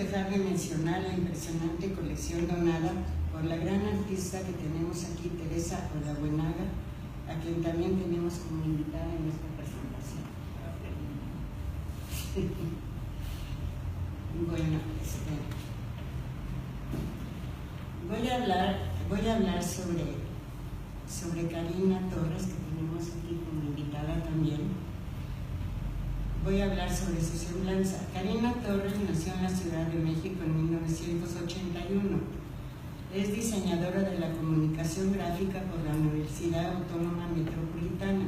dejar de mencionar la impresionante colección donada por la gran artista que tenemos aquí, Teresa Olabuenaga, a quien también tenemos como invitada en esta presentación. Bueno, voy a hablar sobre Karina Torres, que tenemos aquí como invitada también. Voy a hablar sobre su semblanza. Karina Torres nació en la Ciudad de México en 1981. Es diseñadora de la comunicación gráfica por la Universidad Autónoma Metropolitana,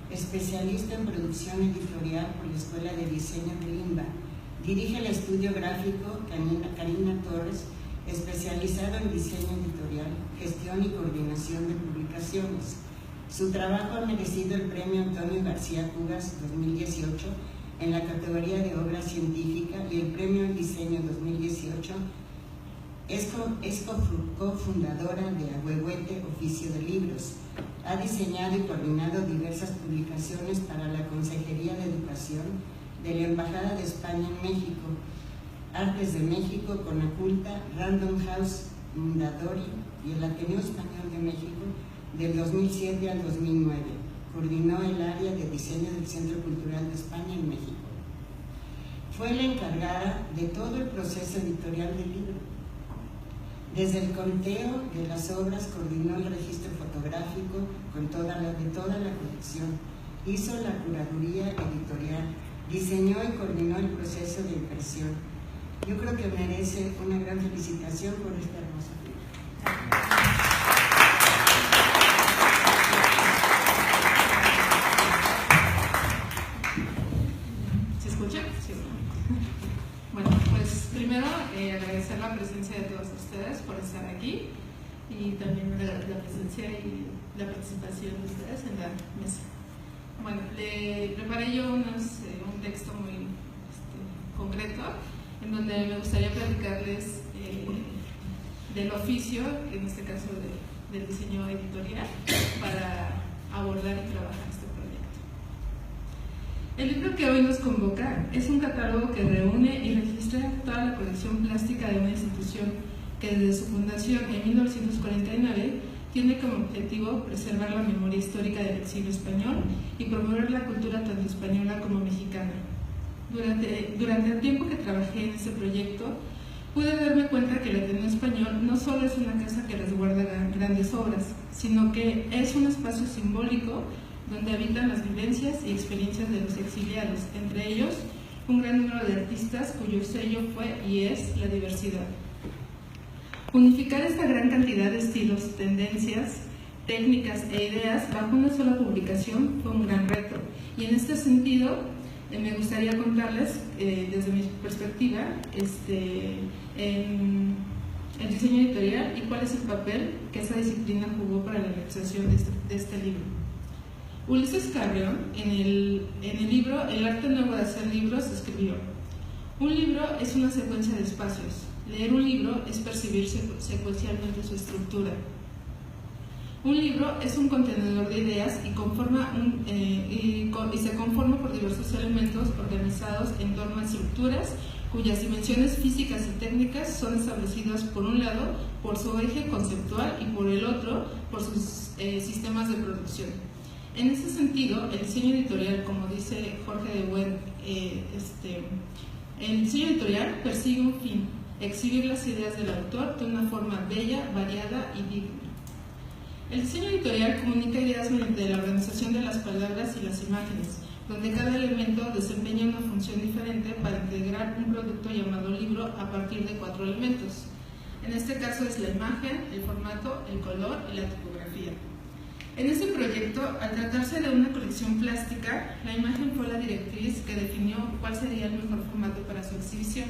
especialista en producción editorial por la Escuela de Diseño de Limba. Dirige el estudio gráfico Karina Torres, especializado en diseño editorial, gestión y coordinación de publicaciones. Su trabajo ha merecido el Premio Antonio García Cugas 2018 en la categoría de obra científica y el Premio en Diseño 2018. Es cofundadora de Ahuehuete Oficio de Libros. Ha diseñado y coordinado diversas publicaciones para la Consejería de Educación de la Embajada de España en México, Artes de México, Conaculta, Random House, Mundadori y el Ateneo Español de México del 2007 al 2009. Coordinó el área de diseño del Centro Cultural de España en México. Fue la encargada de todo el proceso editorial del libro. Desde el conteo de las obras, coordinó el registro fotográfico de toda la colección, hizo la curaduría editorial, diseñó y coordinó el proceso de impresión. Yo creo que merece una gran felicitación por esta hermosa libro. Primero, agradecer la presencia de todos ustedes por estar aquí y también la presencia y la participación de ustedes en la mesa. Bueno, le preparé yo un texto muy concreto en donde me gustaría platicarles del oficio, en este caso del diseño editorial, para abordar y trabajar este proyecto. El libro que hoy nos convoca es un catálogo que reúne y registra toda la colección plástica de una institución que desde su fundación en 1949 tiene como objetivo preservar la memoria histórica del exilio español y promover la cultura tanto española como mexicana. Durante el tiempo que trabajé en este proyecto, pude darme cuenta que el Ateneo Español no solo es una casa que resguarda grandes obras, sino que es un espacio simbólico donde habitan las vivencias y experiencias de los exiliados, entre ellos un gran número de artistas cuyo sello fue y es la diversidad. Unificar esta gran cantidad de estilos, tendencias, técnicas e ideas bajo una sola publicación fue un gran reto, y en este sentido me gustaría contarles desde mi perspectiva en el diseño editorial y cuál es el papel que esa disciplina jugó para la realización de este libro. Ulises Carrión, en el libro El arte nuevo de hacer libros, escribió: un libro es una secuencia de espacios. Leer un libro es percibir secuencialmente su estructura. Un libro es un contenedor de ideas y se conforma por diversos elementos organizados en torno a estructuras cuyas dimensiones físicas y técnicas son establecidas por un lado por su eje conceptual y por el otro por sus sistemas de producción. En ese sentido, el diseño editorial, como dice Jorge de Buen, el diseño editorial persigue un fin: exhibir las ideas del autor de una forma bella, variada y digna. El diseño editorial comunica ideas mediante la organización de las palabras y las imágenes, donde cada elemento desempeña una función diferente para integrar un producto llamado libro a partir de 4 elementos. En este caso es la imagen, el formato, el color y la tipografía. En este proyecto, al tratarse de una colección plástica, la imagen fue la directriz que definió cuál sería el mejor formato para su exhibición.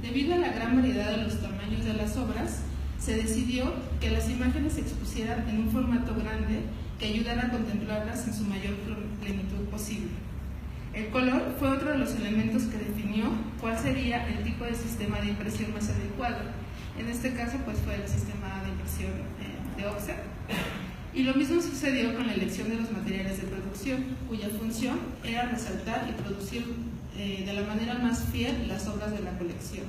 Debido a la gran variedad de los tamaños de las obras, se decidió que las imágenes se expusieran en un formato grande que ayudara a contemplarlas en su mayor plenitud posible. El color fue otro de los elementos que definió cuál sería el tipo de sistema de impresión más adecuado. En este caso, pues fue el sistema de impresión de offset. Y lo mismo sucedió con la elección de los materiales de producción, cuya función era resaltar y producir de la manera más fiel las obras de la colección.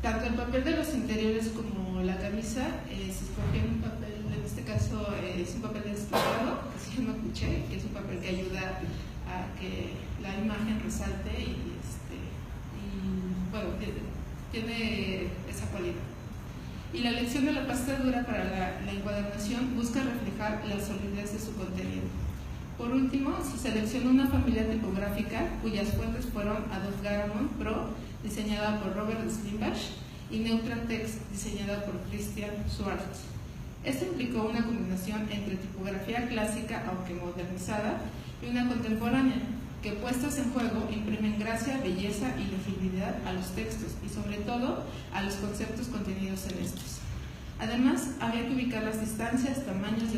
Tanto el papel de los interiores como la camisa se escogió un papel, en este caso es un papel de desplazado que se llama couché, que es un papel que ayuda a que la imagen resalte y bueno, tiene esa cualidad. Y la elección de la pasta dura para la encuadernación busca reflejar la solidez de su contenido. Por último, se seleccionó una familia tipográfica cuyas fuentes fueron Adobe Garamond Pro, diseñada por Robert Slimbach, y Neutratext, diseñada por Christian Schwartz. Esto implicó una combinación entre tipografía clásica, aunque modernizada, y una contemporánea, que puestos en juego imprimen gracia, belleza y legibilidad a los textos y sobre todo a los conceptos contenidos en estos. Además, había que ubicar las distancias y tamaños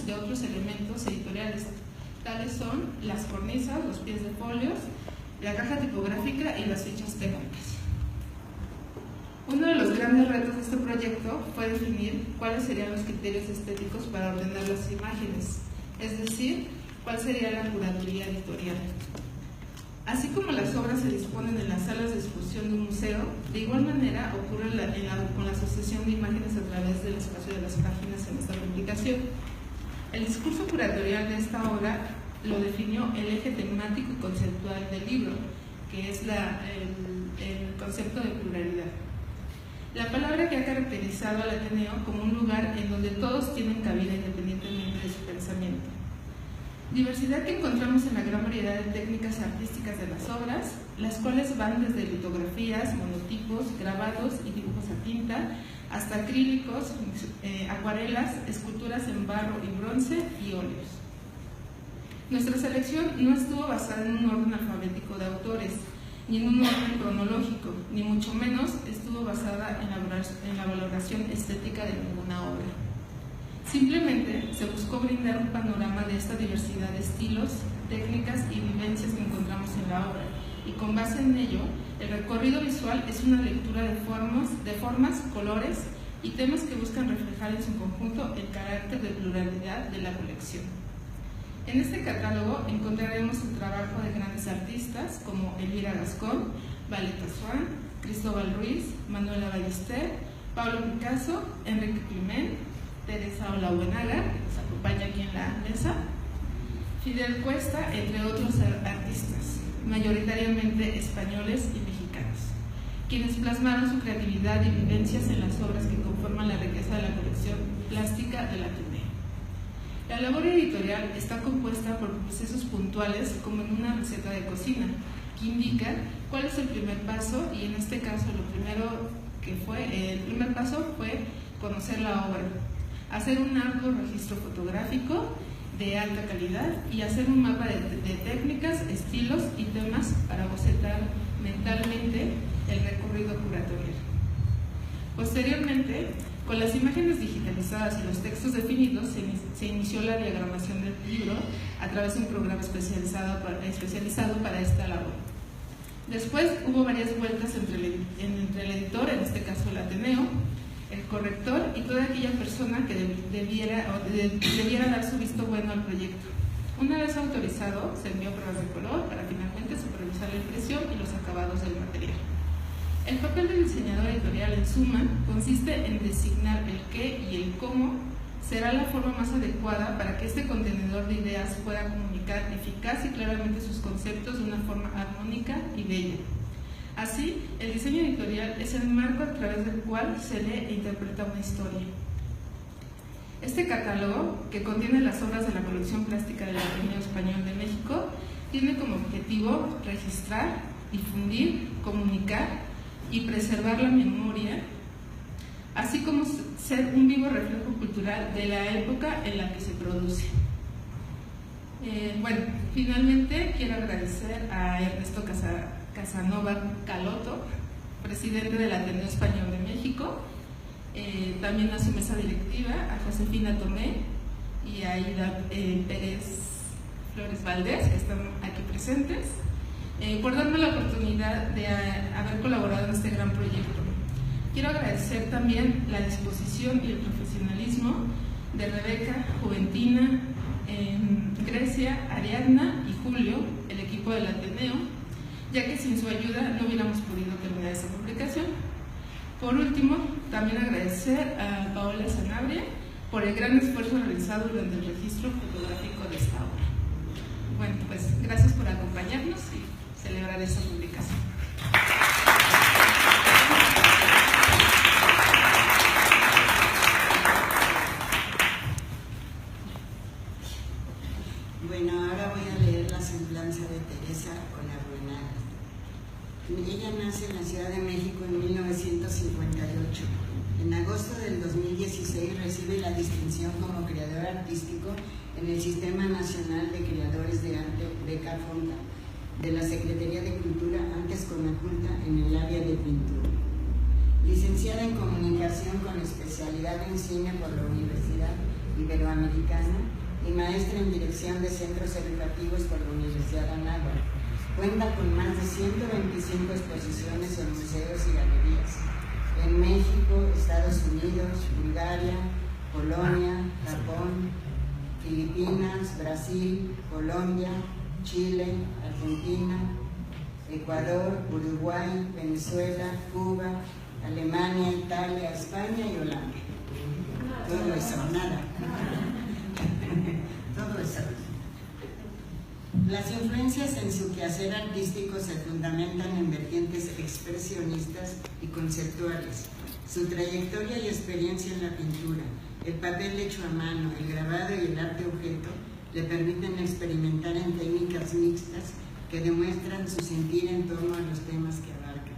de otros elementos editoriales, tales son las cornisas, los pies de folios, la caja tipográfica y las fichas técnicas. Uno de los grandes retos de este proyecto fue definir cuáles serían los criterios estéticos para ordenar las imágenes, es decir, cuál sería la curaduría editorial. Así como las obras se disponen en las salas de exposición de un museo, de igual manera ocurre con la asociación de imágenes a través del espacio de las páginas en esta publicación. El discurso curatorial de esta obra lo definió el eje temático y conceptual del libro, que es el concepto de pluralidad. La palabra que ha caracterizado al Ateneo como un lugar en donde todos tienen cabida independientemente de su pensamiento. Diversidad que encontramos en la gran variedad de técnicas artísticas de las obras, las cuales van desde litografías, monotipos, grabados y dibujos a tinta, hasta acrílicos, acuarelas, esculturas en barro y bronce y óleos. Nuestra selección no estuvo basada en un orden alfabético de autores, ni en un orden cronológico, ni mucho menos estuvo basada en la valoración estética de ninguna obra. Simplemente se buscó brindar un panorama de esta diversidad de estilos, técnicas y vivencias que encontramos en la obra, y con base en ello, el recorrido visual es una lectura de formas, colores y temas que buscan reflejar en su conjunto el carácter de pluralidad de la colección. En este catálogo encontraremos el trabajo de grandes artistas como Elvira Gascón, Valeta Swan, Cristóbal Ruiz, Manuela Ballester, Pablo Picasso, Enrique Climent, Teresa Olabuenaga, que nos acompaña aquí en la mesa, Fidel Cuesta, entre otros artistas, mayoritariamente españoles y mexicanos, quienes plasmaron su creatividad y vivencias en las obras que conforman la riqueza de la colección plástica del Ateneo. La labor editorial está compuesta por procesos puntuales como en una receta de cocina, que indica cuál es el primer paso, y en este caso el primer paso fue conocer la obra, hacer un arduo registro fotográfico de alta calidad y hacer un mapa de técnicas, estilos y temas para bocetar mentalmente el recorrido curatorial. Posteriormente, con las imágenes digitalizadas y los textos definidos, se inició la diagramación del libro a través de un programa especializado para esta labor. Después hubo varias vueltas entre el editor, en este caso el Ateneo, el corrector y toda aquella persona que debiera dar su visto bueno al proyecto. Una vez autorizado, se envió pruebas de color para finalmente supervisar la impresión y los acabados del material. El papel del diseñador editorial, en suma, consiste en designar el qué y el cómo será la forma más adecuada para que este contenedor de ideas pueda comunicar eficaz y claramente sus conceptos de una forma armónica y bella. Así, el diseño editorial es el marco a través del cual se lee e interpreta una historia. Este catálogo, que contiene las obras de la colección plástica del Ateneo Español de México, tiene como objetivo registrar, difundir, comunicar y preservar la memoria, así como ser un vivo reflejo cultural de la época en la que se produce. Finalmente quiero agradecer a Ernesto Casanova Caloto, presidente del Ateneo Español de México, también a su mesa directiva, a Josefina Tomé y a Ida Pérez Flores Valdés, que están aquí presentes, por darme la oportunidad de haber colaborado en este gran proyecto. Quiero agradecer también la disposición y el profesionalismo de Rebeca, Juventina, Grecia, Ariadna y Julio, el equipo del Ateneo, ya que sin su ayuda no hubiéramos podido terminar esta publicación. Por último, también agradecer a Paola Sanabria por el gran esfuerzo realizado durante el registro fotográfico de esta obra. Bueno, pues gracias por acompañarnos y celebrar esta publicación. Bueno, ahora voy a leer la semblanza de Teresa Olabuenaga. Ella nace en la Ciudad de México en 1958. En agosto del 2016 recibe la distinción como creador artístico en el Sistema Nacional de Creadores de Arte Beca Fonda de la Secretaría de Cultura, antes Conaculta, en el área de pintura. Licenciada en Comunicación con especialidad en Cine por la Universidad Iberoamericana y maestra en Dirección de Centros Educativos por la Universidad Anáhuac. Cuenta con más de 125 exposiciones en museos y galerías en México, Estados Unidos, Bulgaria, Polonia, Japón, Filipinas, Brasil, Colombia, Chile, Argentina, Ecuador, Uruguay, Venezuela, Cuba, Alemania, Italia, España y Holanda. Todo eso, nada. Todo eso. Las influencias en su quehacer artístico se fundamentan en vertientes expresionistas y conceptuales. Su trayectoria y experiencia en la pintura, el papel hecho a mano, el grabado y el arte objeto le permiten experimentar en técnicas mixtas que demuestran su sentir en torno a los temas que abarcan.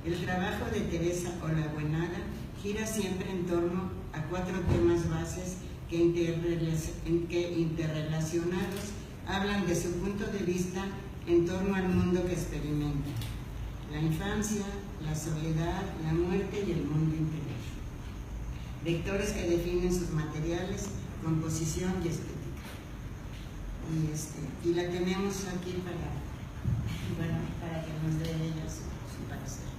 El trabajo de Teresa Olabuenaga gira siempre en torno a 4 temas bases que interrelacionados hablan de su punto de vista en torno al mundo que experimenta: la infancia, la soledad, la muerte y el mundo interior. Vectores que definen sus materiales, composición y estética. Y la tenemos aquí para que nos dé ella su parecer.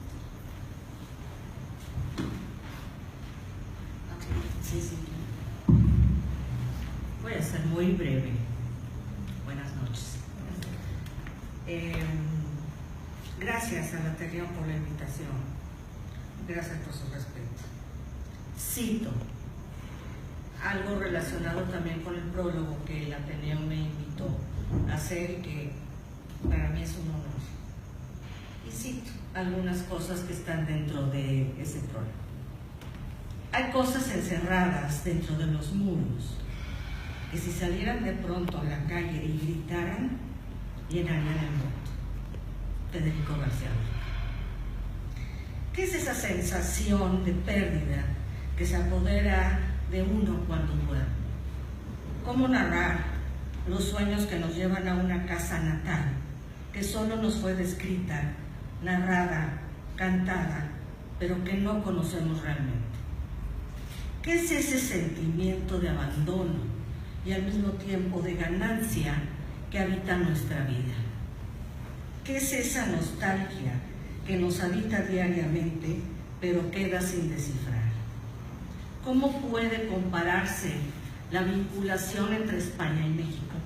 Sí. Voy a ser muy breve. Buenas noches. Gracias a la Ateneo por la invitación. Gracias por su respeto. Cito algo relacionado también con el prólogo que el Ateneo me invitó a hacer y que para mí es un honor. Y cito algunas cosas que están dentro de ese prólogo. Hay cosas encerradas dentro de los muros que si salieran de pronto a la calle y gritaran, llenarían el mundo. Federico García Lorca. ¿Qué es esa sensación de pérdida que se apodera de uno cuando duerme? ¿Cómo narrar los sueños que nos llevan a una casa natal que solo nos fue descrita, narrada, cantada, pero que no conocemos realmente? ¿Qué es ese sentimiento de abandono y al mismo tiempo de ganancia que habita nuestra vida? ¿Qué es esa nostalgia que nos habita diariamente pero queda sin descifrar? ¿Cómo puede compararse la vinculación entre España y México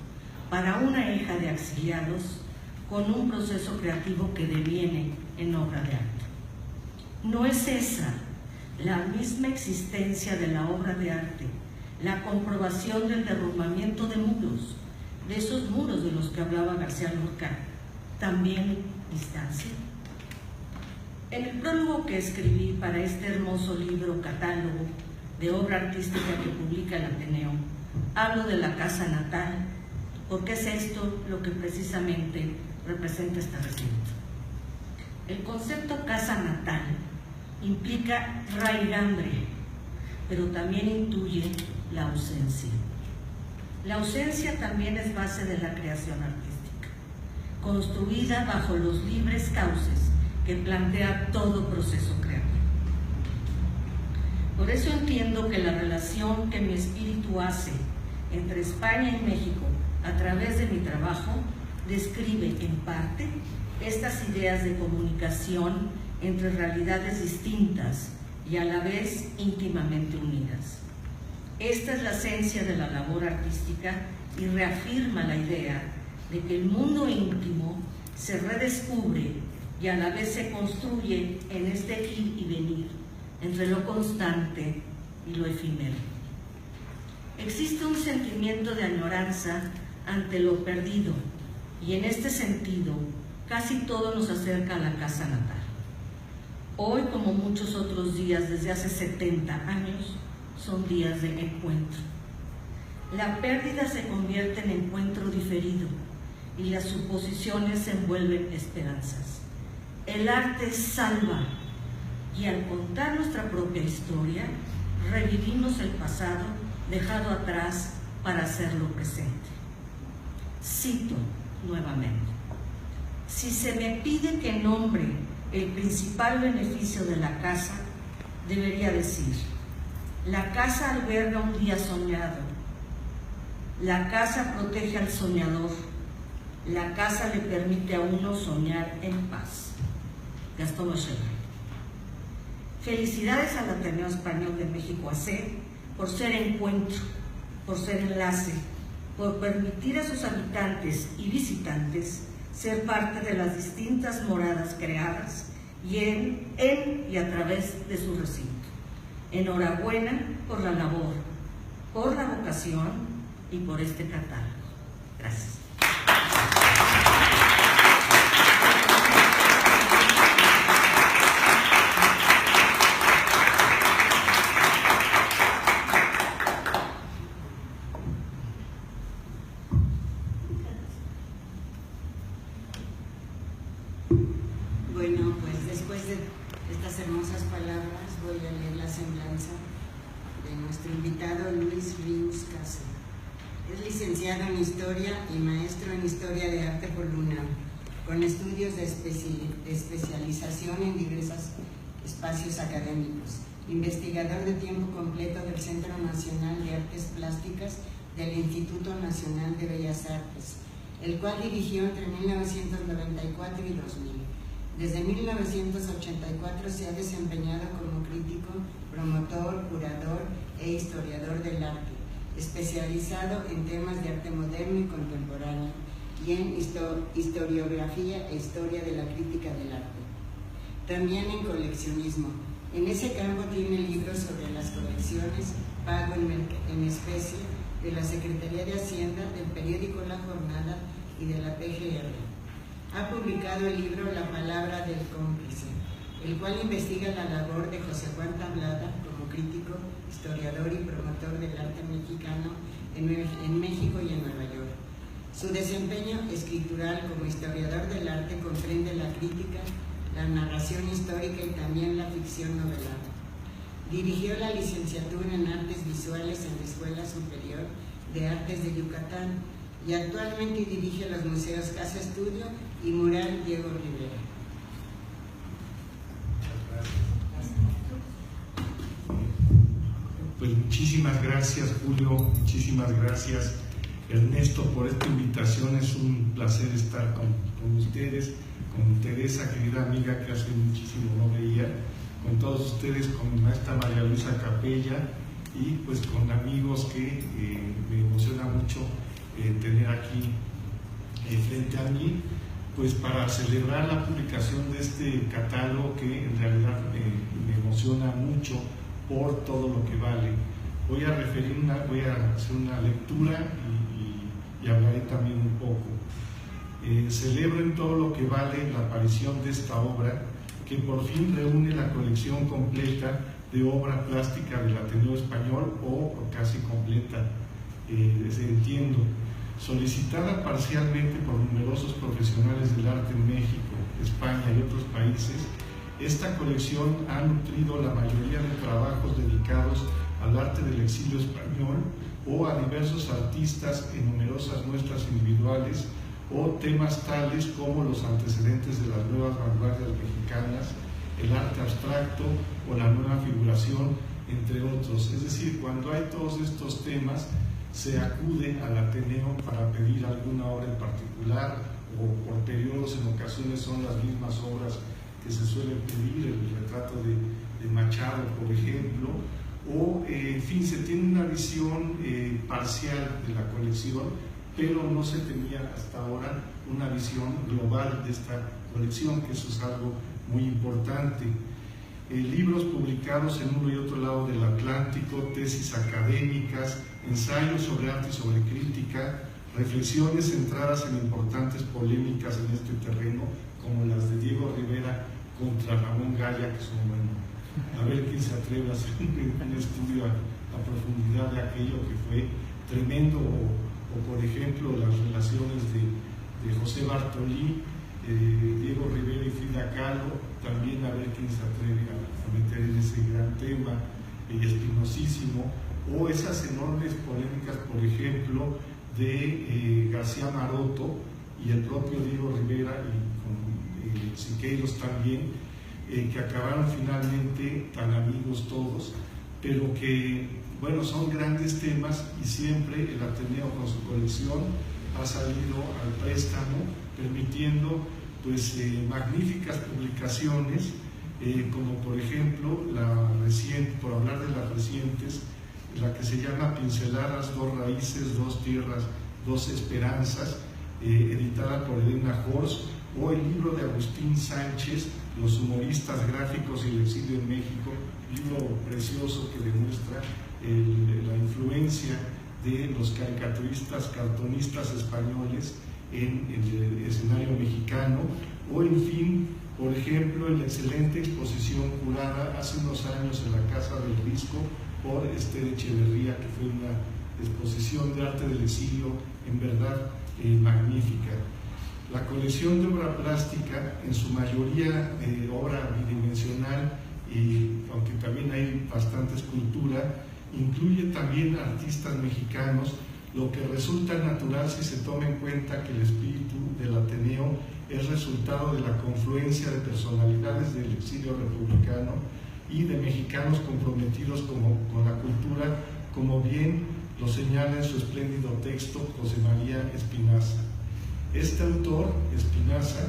para una hija de exiliados con un proceso creativo que deviene en obra de arte? ¿No es esa la misma existencia de la obra de arte, la comprobación del derrumbamiento de muros, de esos muros de los que hablaba García Lorca, también distancia? En el prólogo que escribí para este hermoso libro catálogo de obra artística que publica el Ateneo, hablo de la casa natal, porque es esto lo que precisamente representa este recinto. El concepto casa natal implica raigambre, pero también intuye la ausencia. La ausencia también es base de la creación artística, construida bajo los libres cauces que plantea todo proceso creativo. Por eso entiendo que la relación que mi espíritu hace entre España y México a través de mi trabajo describe en parte estas ideas de comunicación entre realidades distintas y a la vez íntimamente unidas. Esta es la esencia de la labor artística y reafirma la idea de que el mundo íntimo se redescubre y a la vez se construye en este ir y venir entre lo constante y lo efímero. Existe un sentimiento de añoranza ante lo perdido y en este sentido casi todo nos acerca a la casa natal. Hoy, como muchos otros días desde hace 70 años, son días de encuentro. La pérdida se convierte en encuentro diferido y las suposiciones se envuelven esperanzas. El arte salva y al contar nuestra propia historia, revivimos el pasado dejado atrás para hacerlo presente. Cito nuevamente: si se me pide que nombre el principal beneficio de la casa, debería decir: la casa alberga un día soñado, la casa protege al soñador, la casa le permite a uno soñar en paz. Gastón Mascherano. Felicidades al Ateneo Español de México AC por ser encuentro, por ser enlace, por permitir a sus habitantes y visitantes ser parte de las distintas moradas creadas y en y a través de su recinto. Enhorabuena por la labor, por la vocación y por este catálogo. Gracias. Bueno, pues después de estas hermosas palabras voy a leer la semblanza de nuestro invitado Luis Ríos Cáceres. Es licenciado en Historia y maestro en Historia de Arte por la UNAM, con estudios de especialización en diversos espacios académicos, investigador de tiempo completo del Centro Nacional de Artes Plásticas del Instituto Nacional de Bellas Artes, el cual dirigió entre 1994 y 2000. Desde 1984 se ha desempeñado como crítico, promotor, curador e historiador del arte, especializado en temas de arte moderno y contemporáneo y en historiografía e historia de la crítica del arte. También en coleccionismo. En ese campo tiene libros sobre las colecciones, pago en especie, de la Secretaría de Hacienda, del periódico La Jornada y de la PGR. Ha publicado el libro La Palabra del Cómplice, el cual investiga la labor de José Juan Tablada como crítico, historiador y promotor del arte mexicano en México y en Nueva York. Su desempeño escritural como historiador del arte comprende la crítica, la narración histórica y también la ficción novelada. Dirigió la licenciatura en Artes Visuales en la Escuela Superior de Artes de Yucatán y actualmente dirige los museos Casa Estudio y Mural Diego Rivera. Pues muchísimas gracias, Julio, muchísimas gracias, Ernesto, por esta invitación. Es un placer estar con ustedes, con Teresa, querida amiga que hace muchísimo no veía, con todos ustedes, con mi maestra María Luisa Capella y pues con amigos que me emociona mucho tener aquí frente a mí, pues para celebrar la publicación de este catálogo que en realidad me emociona mucho por todo lo que vale. Voy a hacer una lectura y hablaré también un poco. Celebro en todo lo que vale la aparición de esta obra, que por fin reúne la colección completa de obra plástica del Ateneo Español, o casi completa, entiendo, solicitada parcialmente por numerosos profesionales del arte en México, España y otros países. Esta colección ha nutrido la mayoría de trabajos dedicados al arte del exilio español o a diversos artistas en numerosas muestras individuales o temas tales como los antecedentes de las nuevas vanguardias mexicanas, el arte abstracto o la nueva figuración, entre otros. Es decir, cuando hay todos estos temas, se acude al Ateneo para pedir alguna obra en particular, o por periodos, en ocasiones son las mismas obras que se suelen pedir, el retrato de Machado, por ejemplo, o en fin, se tiene una visión parcial de la colección, pero no se tenía hasta ahora una visión global de esta colección, que eso es algo muy importante. Libros publicados en uno y otro lado del Atlántico, tesis académicas, ensayos sobre arte y sobre crítica, reflexiones centradas en importantes polémicas en este terreno, como las de Diego Rivera contra Ramón Gaya, que son, bueno, a ver quién se atreve a hacer un estudio a profundidad de aquello que fue tremendo, o por ejemplo las relaciones de José Bartolí, Diego Rivera y Frida Kahlo, también a ver quién se atreve a meter en ese gran tema espinosísimo, o esas enormes polémicas, por ejemplo, de García Maroto y el propio Diego Rivera, y con Siqueiros también, que acabaron finalmente tan amigos todos, pero que, bueno, son grandes temas, y siempre el Ateneo con su colección ha salido al préstamo, permitiendo pues magníficas publicaciones, como por ejemplo la reciente, por hablar de las recientes, la que se llama Pinceladas, dos raíces, dos tierras, dos esperanzas, editada por Elena Horst, o el libro de Agustín Sánchez, Los humoristas gráficos y el exilio en México, libro precioso que demuestra la influencia de los caricaturistas, cartonistas españoles en el escenario mexicano, o en fin, por ejemplo, en la excelente exposición curada hace unos años en la Casa del Risco por Esther Echeverría, que fue una exposición de arte del exilio en verdad magnífica. La colección de obra plástica, en su mayoría obra bidimensional, y aunque también hay bastante escultura, incluye también artistas mexicanos, lo que resulta natural si se toma en cuenta que el espíritu del Ateneo es resultado de la confluencia de personalidades del exilio republicano y de mexicanos comprometidos con la cultura, como bien lo señala en su espléndido texto José María Espinaza. Este autor, Espinaza,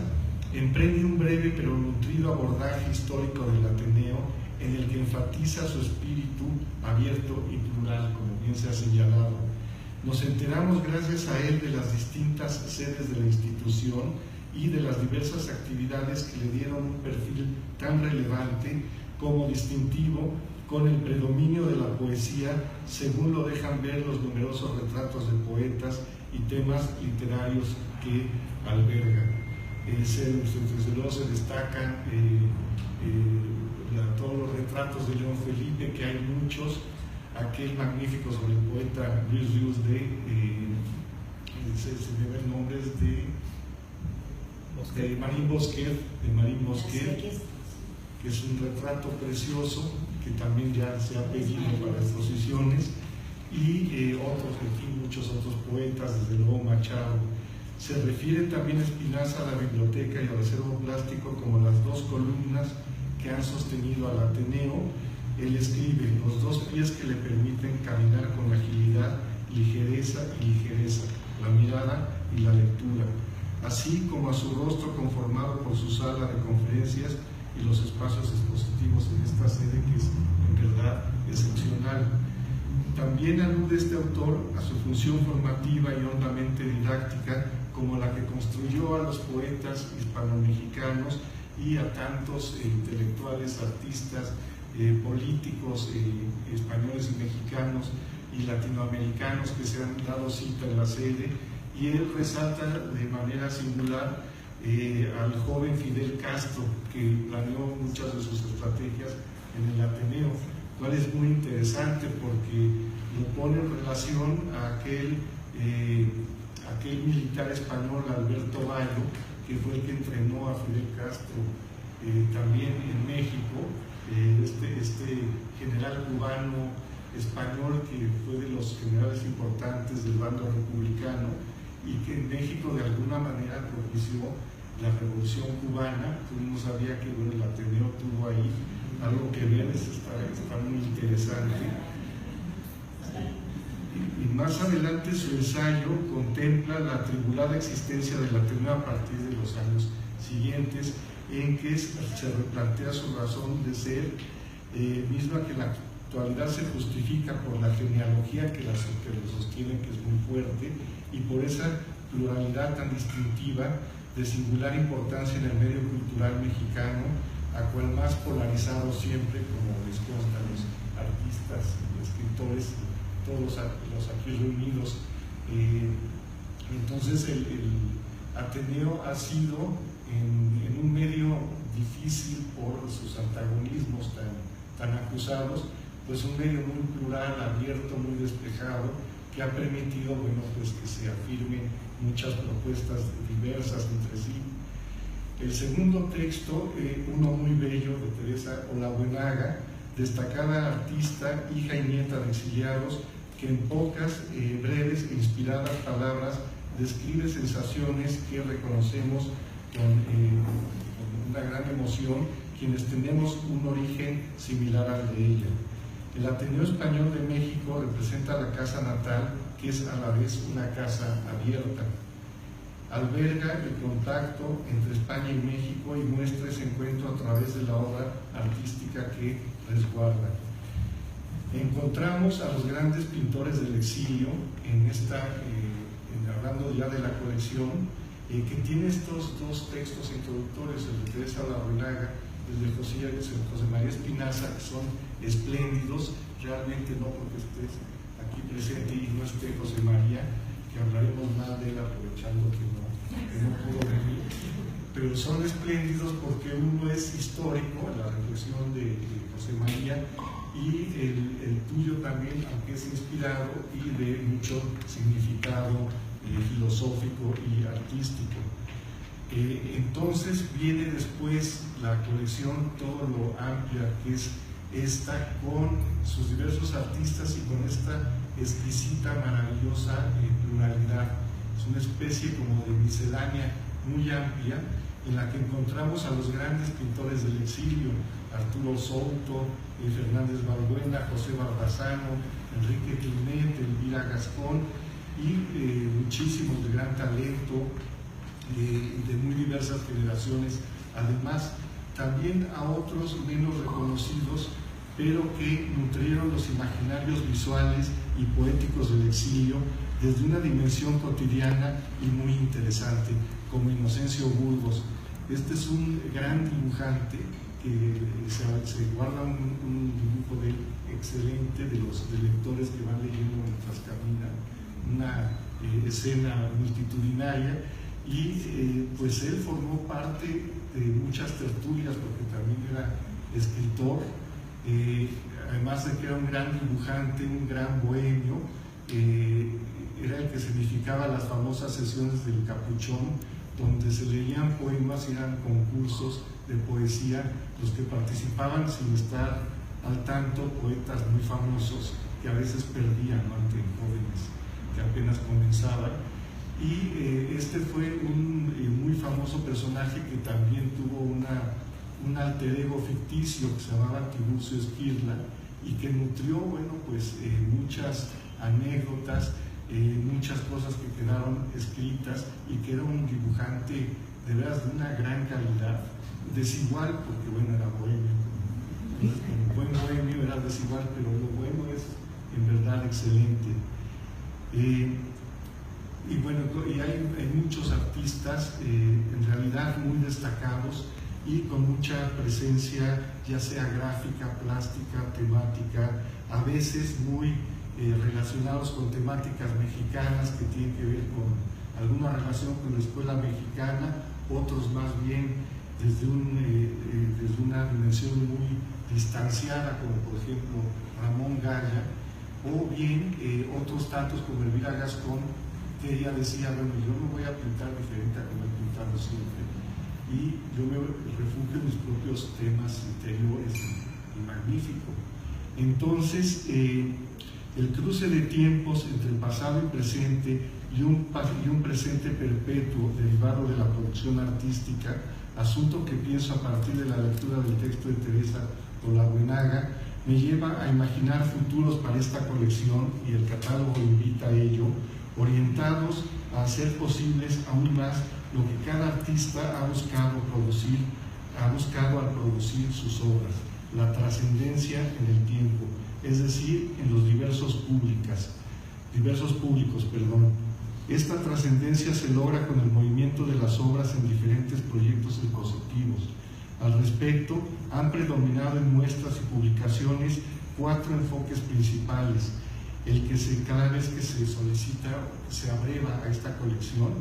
emprende un breve pero nutrido abordaje histórico del Ateneo, en el que enfatiza su espíritu abierto y plural, como bien se ha señalado. Nos enteramos gracias a él de las distintas sedes de la institución y de las diversas actividades que le dieron un perfil tan relevante como distintivo, con el predominio de la poesía, según lo dejan ver los numerosos retratos de poetas y temas literarios que alberga. Desde luego se destacan todos los retratos de León Felipe, que hay muchos, aquel magnífico sobre el poeta Luis Ríos se me ven nombres de Marín Bosquet, que es un retrato precioso, que también ya se ha pedido para exposiciones, y otros, aquí muchos otros poetas, desde luego Machado. Se refiere también Espinaza a la biblioteca y al acervo plástico como las dos columnas que han sostenido al Ateneo. Él escribe: los dos pies que le permiten caminar con agilidad, ligereza, la mirada y la lectura, así como a su rostro conformado por su sala de conferencias y los espacios expositivos en esta sede, que es en verdad excepcional. También alude este autor a su función formativa y hondamente didáctica, como la que construyó a los poetas hispano-mexicanos y a tantos intelectuales, artistas, políticos españoles y mexicanos y latinoamericanos que se han dado cita en la sede, y él resalta de manera singular al joven Fidel Castro, que planeó muchas de sus estrategias en el Ateneo, cual es muy interesante porque lo pone en relación a aquel militar español, Alberto Bayo, que fue el que entrenó a Fidel Castro también en México, este general cubano español que fue de los generales importantes del bando republicano y que en México de alguna manera propició la revolución cubana. Tú no sabía que el Ateneo tuvo ahí algo que ver, está muy interesante. Y más adelante su ensayo contempla la atribulada existencia del Ateneo a partir de los años siguientes, en que se replantea su razón de ser, misma que en la actualidad se justifica por la genealogía que lo sostiene, que es muy fuerte, y por esa pluralidad tan distintiva, de singular importancia en el medio cultural mexicano, a cual más polarizado siempre, como les consta, los artistas, los escritores, todos los aquí reunidos. Entonces el Ateneo ha sido en un medio difícil por sus antagonismos tan acusados, pues un medio muy plural, abierto, muy despejado, que ha permitido, bueno, pues que se afirmen muchas propuestas diversas entre sí. El segundo texto, uno muy bello, de Teresa Olabuenaga, destacada artista, hija y nieta de exiliados, que en pocas, breves e inspiradas palabras describe sensaciones que reconocemos con una gran emoción quienes tenemos un origen similar al de ella. El Ateneo Español de México representa la casa natal, que es a la vez una casa abierta. Alberga el contacto entre España y México y muestra ese encuentro a través de la obra artística que resguarda. Encontramos a los grandes pintores del exilio hablando ya de la colección, que tiene estos dos textos introductores, el de Teresa Olabuenaga y el de José María Espinaza, que son espléndidos, realmente no porque estés aquí presente y no esté José María, que hablaremos más de él aprovechando que no pudo venir, pero son espléndidos porque uno es histórico, la reflexión de José María, y el tuyo también, aunque es inspirado y de mucho significado filosófico y artístico. Entonces viene después la colección todo lo amplia que es esta, con sus diversos artistas y con esta exquisita, maravillosa pluralidad. Es una especie como de miscelánea muy amplia en la que encontramos a los grandes pintores del exilio, Arturo Souto, Fernández Balbuena, José Barbazano, Enrique Climent, Elvira Gascón y muchísimos de gran talento de muy diversas generaciones. Además, también a otros menos reconocidos, pero que nutrieron los imaginarios visuales y poéticos del exilio desde una dimensión cotidiana y muy interesante, como Inocencio Burgos. Este es un gran dibujante que se guarda un dibujo de él excelente de los lectores que van leyendo mientras caminan, una escena multitudinaria, y pues él formó parte de muchas tertulias porque también era escritor, además de que era un gran dibujante, un gran bohemio. Era el que significaba las famosas sesiones del Capuchón, donde se leían poemas y eran concursos de poesía, los que participaban sin estar al tanto, poetas muy famosos que a veces perdían ante jóvenes que apenas comenzaban. Y este fue un muy famoso personaje que también tuvo un alter ego ficticio que se llamaba Tiburcio Esquirla y que nutrió, bueno, pues muchas anécdotas, muchas cosas que quedaron escritas, y que era un dibujante de veras de una gran calidad, desigual porque bueno, era bohemio, como buen bohemio era desigual, pero lo bueno es en verdad excelente. Y bueno, y hay muchos artistas en realidad muy destacados y con mucha presencia, ya sea gráfica, plástica, temática, a veces muy relacionados con temáticas mexicanas que tienen que ver con alguna relación con la escuela mexicana, otros más bien desde una dimensión muy distanciada, como por ejemplo Ramón Gaya, o bien otros tantos como Elvira Gascón, que ella decía, bueno, yo no voy a pintar diferente a como he pintado siempre, y yo me refugio en mis propios temas interiores y magnífico. Entonces, el cruce de tiempos entre el pasado y presente y un presente perpetuo derivado de la producción artística, asunto que pienso a partir de la lectura del texto de Teresa Olabuenaga, me lleva a imaginar futuros para esta colección, y el catálogo invita a ello, orientados a hacer posibles aún más lo que cada artista ha buscado al producir sus obras, la trascendencia en el tiempo, es decir, en los diversos públicos. Esta trascendencia se logra con el movimiento de las obras en diferentes proyectos expositivos. Al respecto, han predominado en muestras y publicaciones 4 enfoques principales. El que cada vez que se solicita, se abreva a esta colección,